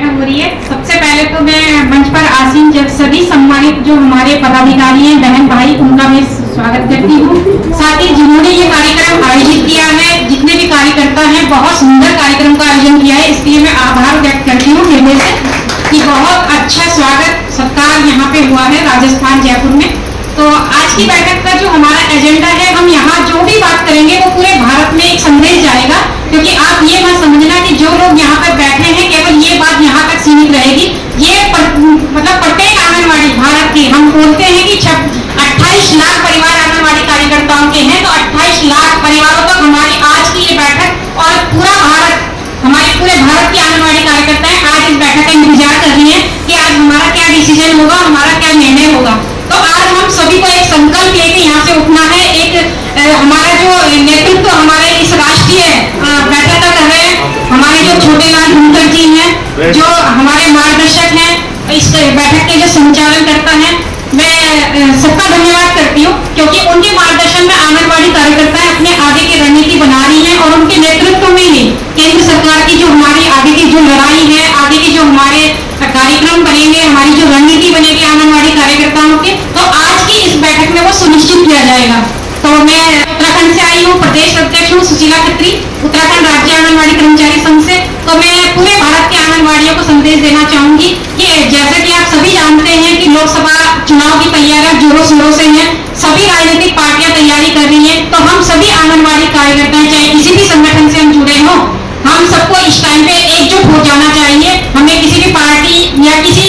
बैठक हो रही है। सबसे पहले तो मैं मंच पर आसीन सभी सम्मानित जो हमारे पदाधिकारी हैं, बहन भाई, उनका मैं स्वागत करती हूँ। साथ ही जिन्होंने ये कार्यक्रम आयोजित किया है, जितने भी कार्यकर्ता हैं, बहुत सुंदर कार्यक्रम का आयोजन किया है, इसलिए मैं आभार व्यक्त करती हूँ हृदय से कि बहुत अच्छा स्वागत सत्कार यहाँ पे हुआ है राजस्थान जयपुर में। तो आज की बैठक का जो हमारा एजेंडा है, हम यहाँ जो भी बात करेंगे वो पूरे भारत में एक संदेश जाएगा, क्योंकि आप ये मत समझना कि जो लोग यहाँ पर बैठे हैं केवल ये बात यहाँ तक सीमित रहेगी। ये मतलब प्रत्येक आंगनबाड़ी भारत की, हम बोलते हैं कि 28 लाख परिवार आंगनबाड़ी कार्यकर्ताओं के हैं, तो 28 लाख परिवारों तक हमारी आज की ये बैठक और पूरा भारत, हमारे पूरे भारत की आंगनबाड़ी कार्यकर्ताएं आज इस बैठक का इंतजार कर रही है कि आज हमारा क्या डिसीजन होगा, हमारा क्या निर्णय होगा। तो आज हम सभी को एक संकल्प लेके यहाँ से उठना है। एक हमारा जो नेतृत्व हमारे इस राष्ट्रीय बैठक का कर रहे हैं, हमारे जो छोटेलाल धनखड़ जी हैं, जो हमारे मार्गदर्शक हैं, इस बैठक के जो संचालन करता है, मैं सबका धन्यवाद करती हूँ, क्योंकि उनके मार्गदर्शन में आंगनबाड़ी कार्यकर्ताएं अपने आगे की रणनीति बना रही हैं और उनके नेतृत्व में ही केंद्र सरकार की जो हमारी आगे की जो लड़ाई है, आगे की जो हमारे कार्यक्रम बनेंगे, हमारी जो रणनीति बनेगी आंगनबाड़ी कार्यकर्ताओं के, तो आज की इस बैठक में वो सुनिश्चित किया जाएगा। तो मैं उत्तराखंड से आई हूँ, प्रदेश अध्यक्ष हूँ सुशीला खत्री, उत्तराखंड राज्य आंगनबाड़ी कर्मचारी संघ से। तो मैं पूरे भारत के आंगनबाड़ियों को संदेश देना चाहूंगी कि जैसे कि आप सभी जानते हैं कि लोकसभा चुनाव की तैयारियां जोरों शोरों से हैं, सभी राजनीतिक पार्टियां तैयारी कर रही हैं, तो हम सभी आंगनबाड़ी कार्यकर्ता, चाहे किसी भी संगठन से हम जुड़े हों, हम सबको इस टाइम पे एकजुट हो जाना चाहिए। हमें किसी भी पार्टी या किसी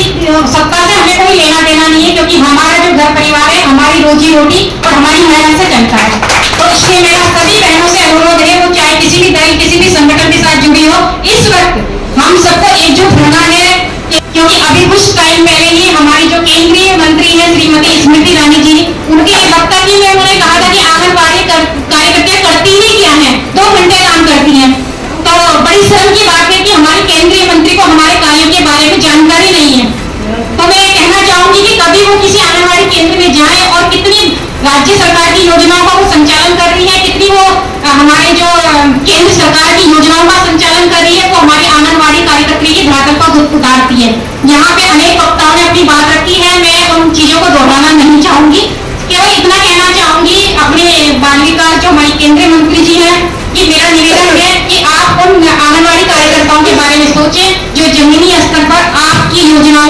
सत्ता से हमें कोई लेना देना नहीं है, क्योंकि हमारा जो घर परिवार है, हमारी रोजी रोटी और हमारी मेहनत से चलता है। तो इसलिए मेरा सभी बहनों से अनुरोध है, वो चाहे किसी भी दल, किसी भी संगठन के साथ जुड़ी हो, इस वक्त हम सबको एकजुट होना है, क्योंकि अभी कुछ टाइम पहले ही हमारी जो केंद्रीय मंत्री है श्रीमती स्मृति ईरानी जी, उनके वक्तव्य में उन्होंने कहा था कि आंगनबाड़ी कार्यकर्ता करती ही क्या है, 2 घंटे काम करती है। तो बड़ी शर्म की बात है कि हमारे केंद्रीय मंत्री को हमारे कार्यों के बारे में जानकारी नहीं है। तो मैं ये कहना चाहूंगी कि कभी वो किसी आंगनबाड़ी केंद्र में जाएं और कितनी राज्य सरकार की योजनाओं का वो संचालन कर रही है, कितनी वो हमारे जो केंद्र सरकार की योजनाओं का संचालन कर रही है, वो हमारी आंगनबाड़ी कार्यकर्ता की धरातल पर उतारती है। यहाँ पे अनेक वक्ताओं ने अपनी बात रखी है, मैं उन चीजों को दोहराना नहीं चाहूंगी, केवल इतना कहना चाहूंगी अपने बाल विकास जो हमारी केंद्रीय मंत्री जी है, कि मेरा निवेदन है कि आप उन आंगनबाड़ी कार्यकर्ताओं के बारे में सोचें जो जमीनी स्तर पर आपकी योजनाओं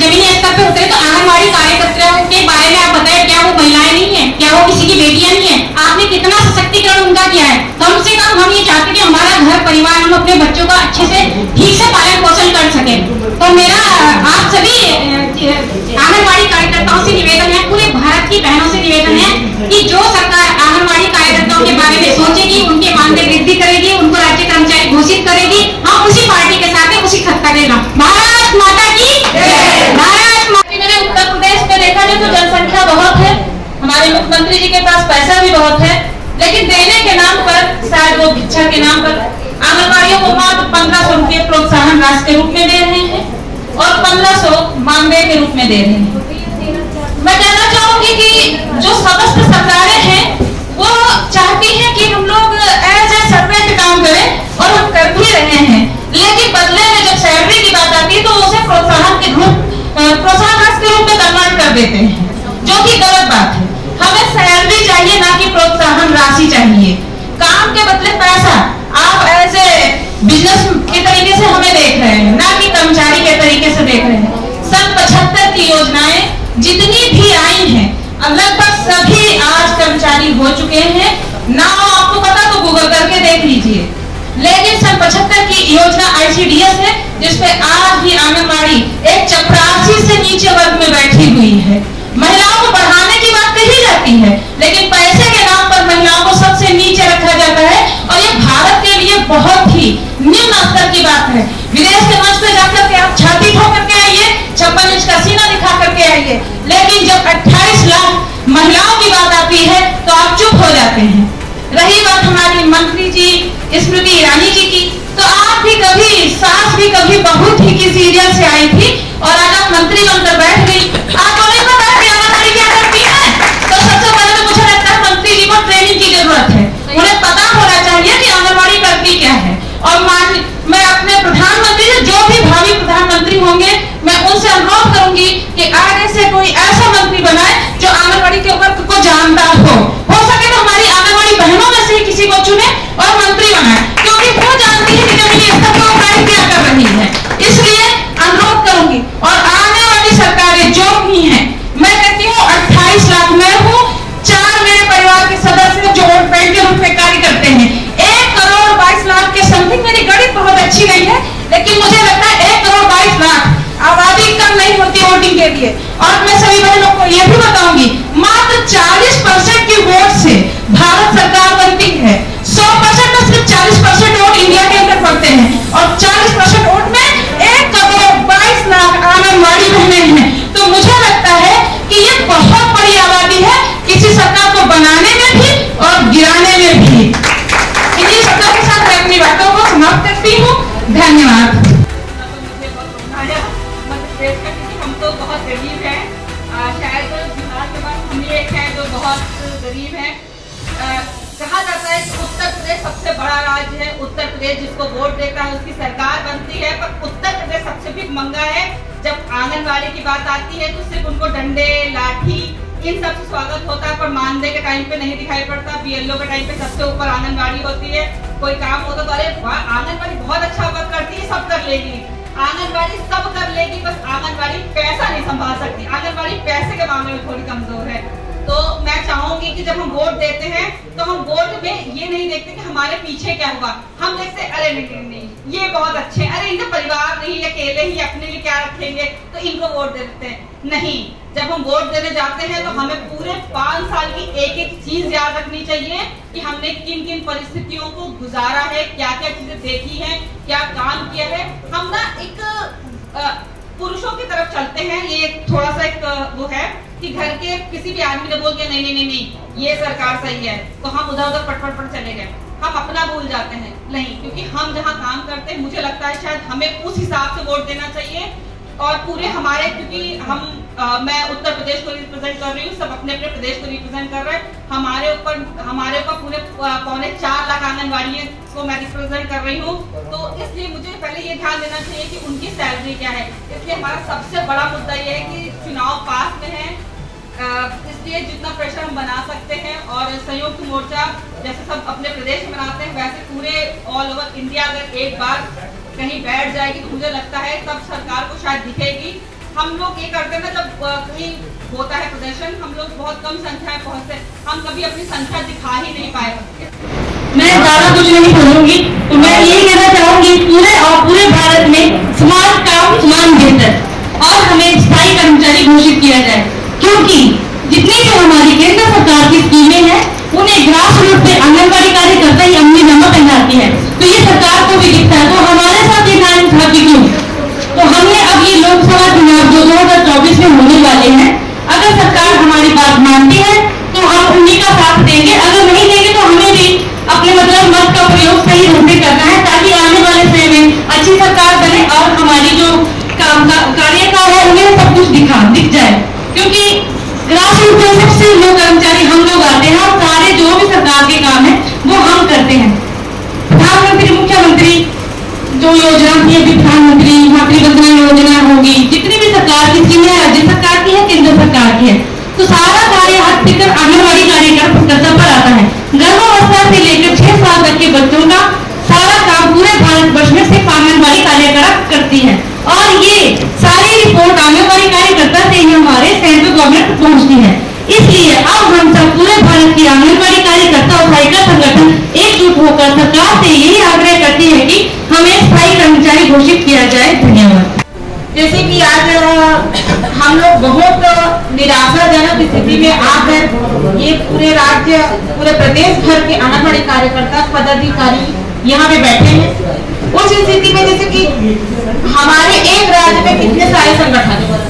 जमीनी स्तर पर उतरे। तो आंगनबाड़ी कार्यकर्ताओं के बारे में आप बताएं, क्या वो महिलाएं नहीं है, क्या वो किसी की बेटियां नहीं है? आपने कितना सशक्तिकरण उनका किया है? कम से कम हम ये चाहते हैं कि हमारा घर परिवार, हम अपने बच्चों का अच्छे से ठीक से पालन पोषण कर सके। तो मेरा आप सभी आंगनबाड़ी कार्यकर्ताओं से निवेदन है, पूरे भारत की बहनों से निवेदन है कि जो सरकार आंगनबाड़ी कार्यकर्ताओं के बारे में सोचेगी, उनके मानदेय वृद्धि करेगी, उनको राज्य कर्मचारी घोषित करेगी, हम उसी पार्टी के साथ उसी खत करेगा। भारत माता की जय। भारत माता। मैंने उत्तर प्रदेश में देखा जाए तो जनसंख्या बहुत है, हमारे मुख्यमंत्री जी के पास पैसा भी बहुत है, लेकिन देने के नाम पर, शायद वो भिक्षा के नाम पर आंगनबाड़ियों को मात्र 1500 रुपये प्रोत्साहन राशि के रूप में दे रहे हैं और 1500 मानदेय के रूप में दे रहे हैं। मैं कहना चाहूंगी कि जो समस्त सरकारें हैं वो चाहती हैं कि हम लोग एज ए सर्वेंट काम करें, और हम कर भी रहे हैं, लेकिन बदले में जब सैलरी की बात आती है तो उसे प्रोत्साहन राशि के रूप में कन्वर्ट कर देते हैं, जो कि गलत बात है। हमें सैलरी चाहिए, ना कि प्रोत्साहन राशि चाहिए। काम के बदले पैसा आप एज ए बिजनेस के तरीके से हमें देख रहे हैं, ना कि कर्मचारी के तरीके से देख रहे हैं। सन 75 की योजनाएं जितनी भी आई हैं, लगभग सभी आज कर्मचारी हो चुके हैं। नाम आपको पता तो गूगल करके देख लीजिए। लेकिन सन 75 की योजना ICDS है, जिसपे आज भी आंगनबाड़ी एक चपरासी से नीचे वर्ग में बैठी हुई है। महिलाओं को बढ़ाने की बात कही जाती है, लेकिन पैसे के नाम पर महिलाओं को सबसे नीचे रखा जाता है, और ये भारत के लिए बहुत ही निम्न स्तर की बात है। विदेश के मंच पे जाकर के आप छाती ठोक करके आइए, 56 इंच का सीना दिखा करके आइए, लेकिन जब 28 लाख महिलाओं की बात आती है तो आप चुप हो जाते हैं। रही बात हमारी मंत्री जी स्मृति ईरानी जी की, तो आप भी कभी सास भी कभी बहू थी की सीरियल से आई थी, और आज आप मंत्री बनकर बैठ गई। आपको नहीं पता कि आंगनबाड़ी क्या करती है? तो सबसे पहले तो मुझे लगता है मंत्री जी को ट्रेनिंग की जरूरत है, उन्हें पता होना चाहिए कि आंगनबाड़ी करती क्या है। और मैं अपने प्रधानमंत्री से, जो भी भावी वोटिंग के लिए। और मैं सभी बहनों को यह भी बताऊंगी, मात्र 40% के वोट से भारत सरकार बनती है। 100% में सिर्फ 40% वोट इंडिया के अंदर पड़ते हैं और 40% वोट में 1,22 लाख आंगनबाड़ी बहनें हैं। तो मुझे लगता है कि ये बहुत बड़ी आबादी है किसी सरकार को बनाने में भी और गिराने में भी। इन्हीं शब्दों के साथ मैं अपनी बातों को समाप्त करती हूँ। धन्यवाद। मुझे बहुत रोना आया मध्य प्रदेश का, क्योंकि हम तो बहुत गरीब हैं। शायद बिहार के बाद हम एक हैं जो बहुत गरीब हैं। कहा जाता है कि उत्तर प्रदेश सबसे बड़ा राज्य है, उत्तर प्रदेश जिसको वोट देता है उसकी सरकार बनती है, पर उत्तर प्रदेश सबसे भिखमंगा है। जब आंगनबाड़ी की बात आती है तो सिर्फ उनको डंडे, लाठी इन सब से स्वागत होता है, पर मानदेय के टाइम पे नहीं दिखाई पड़ता। बीएलओ के टाइम पे सबसे ऊपर आंगनबाड़ी होती है। कोई काम होता तो अरे आंगनबाड़ी बहुत अच्छा वर्क करती है, सब कर लेगी। आंगनबाड़ी सब कर लेगी, बस आंगनबाड़ी पैसा नहीं संभाल सकती। आंगनबाड़ी पैसे के मामले में थोड़ी कमजोर है। तो मैं चाहूंगी कि जब हम वोट देते हैं तो हम वोट में ये नहीं देखते कि हमारे पीछे क्या हुआ, हम देखते अरे नहीं ये बहुत अच्छे, अरे इनका परिवार नहीं, अकेले ही अपने लिए क्या रखेंगे तो इनको वोट दे देते हैं। नहीं, जब हम वोट देने जाते हैं तो हमें पूरे 5 साल की एक एक चीज याद रखनी चाहिए कि हमने किन किन परिस्थितियों को गुजारा है, क्या क्या चीजें देखी हैं, क्या काम किया है। हम ना एक पुरुषों की तरफ चलते हैं, ये थोड़ा सा एक वो है कि घर के किसी भी आदमी ने बोल दिया नहीं ये सरकार सही है तो हम उधर उधर पट चले गए, हम अपना भूल जाते हैं। नहीं, क्योंकि हम जहाँ काम करते हैं मुझे लगता है शायद हमें उस हिसाब से वोट देना चाहिए। और पूरे हमारे, क्योंकि मैं उत्तर प्रदेश को रिप्रेजेंट कर रही हूँ, सब अपने अपने प्रदेश को रिप्रेजेंट कर रहे हैं। हमारे ऊपर पूरे 4.25 लाख आंगनबाड़ी को मैं रिप्रेजेंट कर रही हूँ। तो इसलिए मुझे पहले ये ध्यान देना चाहिए कि उनकी सैलरी क्या है। इसलिए हमारा सबसे बड़ा मुद्दा ये है कि चुनाव पास में है, इसलिए जितना प्रेशर हम बना सकते हैं। और संयुक्त मोर्चा जैसे सब अपने प्रदेश में बनाते हैं, वैसे पूरे ऑल ओवर इंडिया अगर एक बार कहीं बैठ जाएगी तो मुझे लगता है तब सरकार को शायद दिखेगी। हम लोग ये करते हैं ना, जब कहीं होता है प्रदर्शन, हम लोग बहुत कम संख्या में पहुंचते, हम कभी अपनी संख्या दिखा ही नहीं पाए। मैं ज्यादा कुछ नहीं बोलूंगी, तो मैं ये कहना चाहूंगी पूरे भारत में समान काम समान वेतन और हमें स्थायी कर्मचारी घोषित किया जाए, क्योंकि जितनी जो हमारी केंद्र सरकार की स्कीमें हैं उन्हें ग्रास रूट पे आंगनबाड़ी कार्यकर्ता ही अम्मी जमा पहनाती है, तो ये सरकार को भी दिखता है। तो हमारे साथ ये नाइंसाफी क्यों? तो हमने अब ये लोकसभा चुनाव जो 2024 में होने वाले हैं, अगर सरकार हमारी बात मानती है तो हम उन्हीं का साथ देंगे, अगर नहीं देंगे तो हमें भी अपने मत का प्रयोग सही ढंग से करना है, ताकि आने वाले समय में अच्छी सरकार बने और हमारी जो कार्यकाल है उन्हें सब कुछ दिख जाए। क्योंकि ग्रास रूट पे सबसे लोग कर्मचारी हम लोग आते हैं और सारे जो भी सरकार के काम है वो हम करते हैं। प्रधानमंत्री, मुख्यमंत्री जो योजना थी, अभी प्रधानमंत्री मातृवंदना योजना होगी, जितनी भी सरकार की स्कीमें राज्य सरकार की है, केंद्र सरकार की है, तो सारा कार्य हाथ पिकर आंगनबाड़ी कार्यकर्ता पर आता है। गर्भावस्था से लेकर 6 साल तक के बच्चों का सारा काम पूरे भारतवर्ष में सिर्फ आंगनबाड़ी कार्यकर्ता करती है और ये सारी रिपोर्ट आंगनबाड़ी कार्यकर्ता से ही हमारे सेंट्रल गवर्नमेंट पहुंचती है। इसलिए अब हम सब पूरे भारत की आंगनबाड़ी कार्यकर्ता और सहायिका संगठन एकजुट होकर सरकार से यही आग्रह करती है कि हमें स्थायी कर्मचारी घोषित किया जाए। धन्यवाद। जैसे कि आज हम लोग बहुत निराशाजनक स्थिति में आकर ये पूरे राज्य, पूरे प्रदेश भर के आंगनबाड़ी कार्यकर्ता पदाधिकारी यहाँ पे बैठे हैं। उस स्थिति में जैसे कि हमारे एक राज्य में कितने सारे संगठन,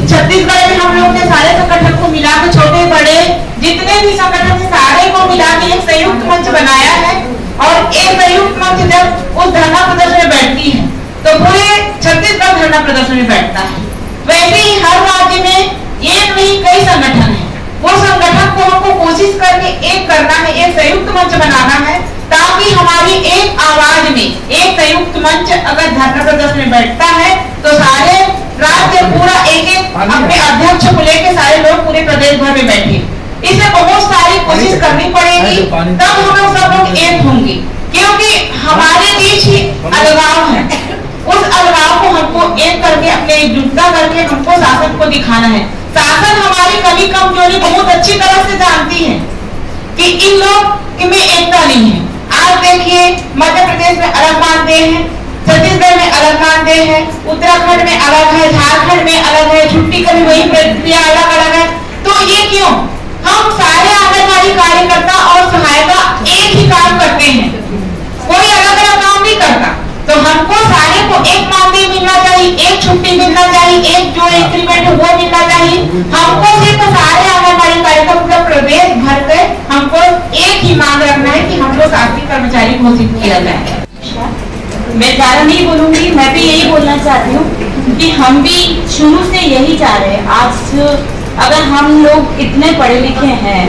छत्तीसगढ़ में हम लोग ने सारे संगठन को मिला के, छोटे बड़े जितने भी संगठन से सारे को मिला के एक संयुक्त मंच बनाया है। और एक संयुक्त मंच जब उस धरना प्रदर्शन में बैठती है तो पूरे छत्तीसगढ़ धरना प्रदर्शन में बैठता है। वैसे ही हर राज्य में एक नहीं कई संगठन है, वो संगठन को हमको कोशिश करके एक करना है, एक संयुक्त मंच बनाना है, ताकि हमारी एक आवाज में एक संयुक्त मंच अगर धरना प्रदर्शन में बैठता है तो सारे राज्य पूरा एक अपने अध्यक्ष को लेकर सारे लोग पूरे प्रदेश भर में बैठे। इसे बहुत सारी कोशिश करनी पड़ेगी, तब हम लोग सब लोग एक होंगे, क्योंकि हमारे बीच ही अलगाव है। उस अलगाव को हमको एक करके अपने एकजुटता करके हमको शासन को दिखाना है। शासन हमारी कमी कमजोरी बहुत अच्छी तरह से जानती है कि इन लोग में एकता नहीं है। आज देखिए मध्य प्रदेश में अलग मानदेय है, छत्तीसगढ़ में अलग मानदेय मानते हैं, उत्तराखंड में अलग है, झारखंड में अलग है, छुट्टी का भी वही प्रक्रिया अलग अलग है। तो ये क्यों? हम सारे आंगनबाड़ी कार्यकर्ता और सहायिका एक ही काम करते हैं, कोई अलग अलग काम नहीं करता। तो हमको सारे को एक मानदेय मिलना चाहिए, एक छुट्टी मिलना चाहिए, एक जो इंक्रीमेंट है वो मिलना चाहिए। हमको सिर्फ सारे आंगनबाड़ी कार्यकर्ता पूरा प्रदेश भर के हमको एक ही मांग रखना है कि हमको शासकीय कर्मचारी घोषित किया जाए। मैं ज्यादा नहीं बोलूंगी, मैं भी यही बोलना चाहती हूँ कि हम भी शुरू से यही चाह रहे हैं। आज अगर हम लोग इतने पढ़े लिखे हैं,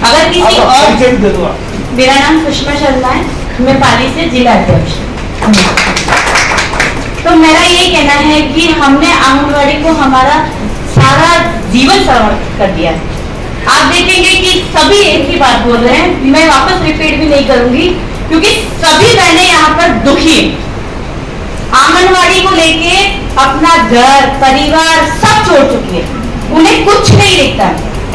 अगर किसी और, मेरा नाम सुषमा शर्मा है, मैं पाली से जिला अध्यक्ष। तो मेरा ये कहना है कि हमने आंगनबाड़ी को हमारा सारा जीवन समर्पित कर दिया। आप देखेंगे कि सभी एक ही बात बोल रहे हैं, मैं वापस रिपीट भी नहीं करूंगी क्योंकि सभी बहनें यहाँ पर दुखी हैं। आंगनबाड़ी को लेके अपना घर परिवार सब छोड़ चुकी है, उन्हें कुछ नहीं दिखता।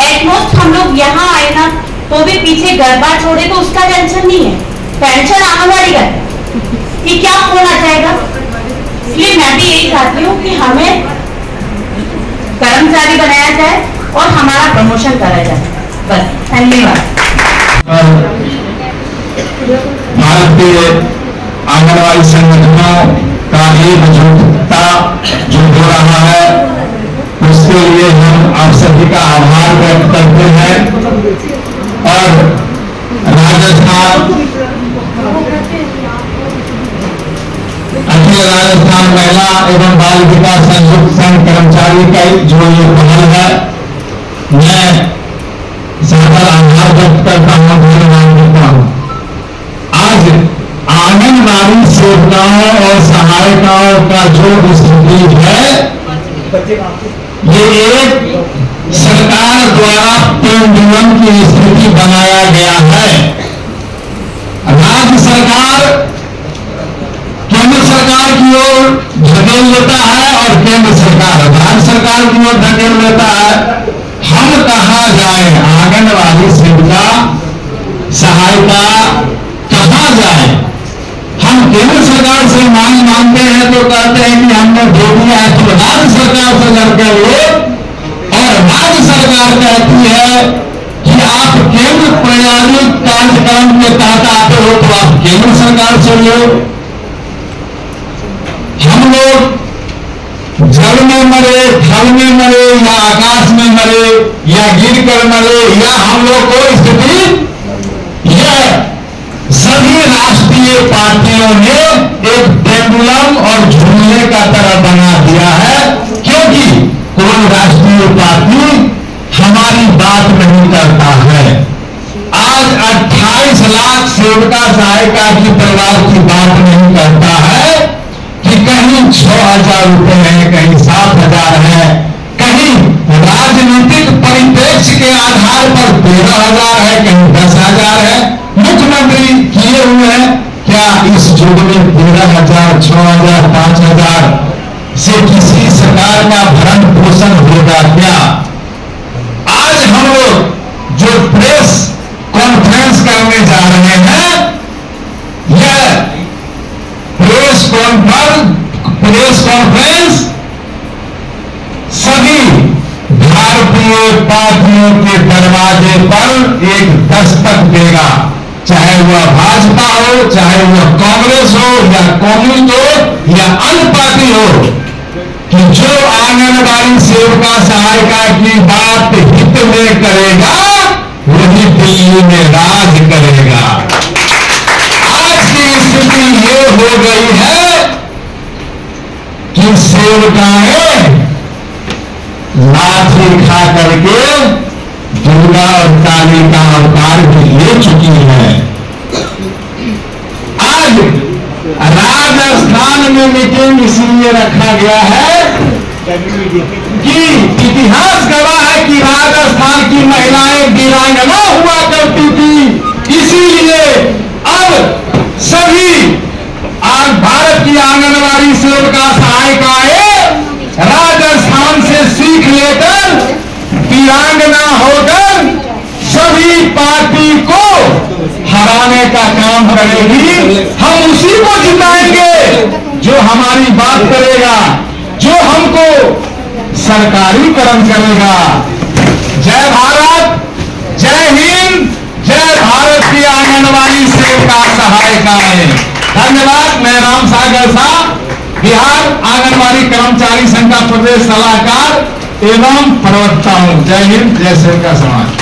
एटमोस्ट हम लोग यहाँ आए ना तो भी पीछे घर बार छोड़े तो उसका टेंशन नहीं है, टेंशन आंगनबाड़ी का है कि क्या फोन आ जाएगा। इसलिए मैं भी यही चाहती हूँ कि हमें कर्मचारी बनाया जाए और हमारा प्रमोशन करा जाए। बस, धन्यवाद। भारतीय आंगनबाड़ी संगठनों का एकजुटता जो हो रहा है उसके लिए हम आप सभी का आभार व्यक्त करते हैं। और राजस्थान अखिल राजस्थान महिला एवं बाल विकास संयुक्त संघ कर्मचारी का जो ये पहल है, मैं सबका आभार व्यक्त करता हूँ, धन्यवाद देता हूँ। आज आंगनबाड़ी सेविकाओं और सहायिकाओं का जो स्थिति है, ये एक सरकार द्वारा पेंडुलम की स्थिति बनाया गया है। राज्य सरकार केंद्र सरकार की ओर धकेल लेता है और केंद्र सरकार राज्य सरकार की ओर धकेल लेता है। हम कहाँ जाए? आंगनबाड़ी सेविका सहायिका कहाँ जाए? हम केंद्र सरकार से मांग मांगते हैं तो कहते हैं कि हमने दे दिया है, तो राज्य सरकार से लड़के लो। और राज्य सरकार कहती है कि आप केंद्र प्रयारित कार्यक्रम के तहत आते हो तो आप केंद्र सरकार से लो। हम लोग जल में मरे, थल में मरे, या आकाश में मरे, या गिर कर मरे, या हम लोग को स्थिति यह सभी राष्ट्रीय पार्टियों ने एक पेंडुलम और झूले का तरह बना दिया है, क्योंकि कोई राष्ट्रीय पार्टी हमारी बात नहीं करता है। आज 28 लाख सेविका सहायिका की परिवार की बात नहीं करता है कि कहीं 6,000 रुपए है, कहीं 7,000 है, कहीं राजनीतिक परिप्रेक्ष्य के आधार पर 13,000 है, कहीं 10,000 है। मुख्यमंत्री किए हुए हैं क्या इस युग में 13,000, 6,000, 5,000 से किसी सरकार का भरण पोषण होगा क्या? आज हम लोग जो प्रेस कॉन्फ्रेंस करने जा रहे हैं, यह प्रेस कॉन्फ्रेंस सभी भारतीय पार्टियों के दरवाजे पर एक दस्तक देगा, चाहे वह भाजपा हो, चाहे वह कांग्रेस हो, या कम्युनिस्ट हो, या अन्य पार्टी हो, कि जो आंगनबाड़ी सेविका सहायिका की बात हित में करेगा वही दिल्ली में राज करेगा। आज की स्थिति ये हो गई है कि सेविकाएं लाठी खा करके दुर्गा और काली का अवतार भी ले चुकी है। आज राजस्थान में मीटिंग इसलिए रखा गया है कि इतिहास गवाह है कि राजस्थान की महिलाएं वीरांगना हुआ करती थी, इसीलिए अब सभी आज भारत की आंगनबाड़ी सेविका सहायिकाएं राजस्थान से सीख लेकर वीरांगना होकर सभी पार्टी को हराने का काम करेगी। हम उसी को जिताएंगे जो हमारी बात करेगा, जो हमको सरकारी कर्म करेगा। जय भारत, जय हिंद, जय भारत की आंगनबाड़ी सेविका सहायिकाएं। धन्यवाद। मैं राम सागर शाह, बिहार आंगनबाड़ी कर्मचारी संघ का प्रदेश सलाहकार एवं प्रवक्ता हूं। जय हिंद, जय सेविका समाज।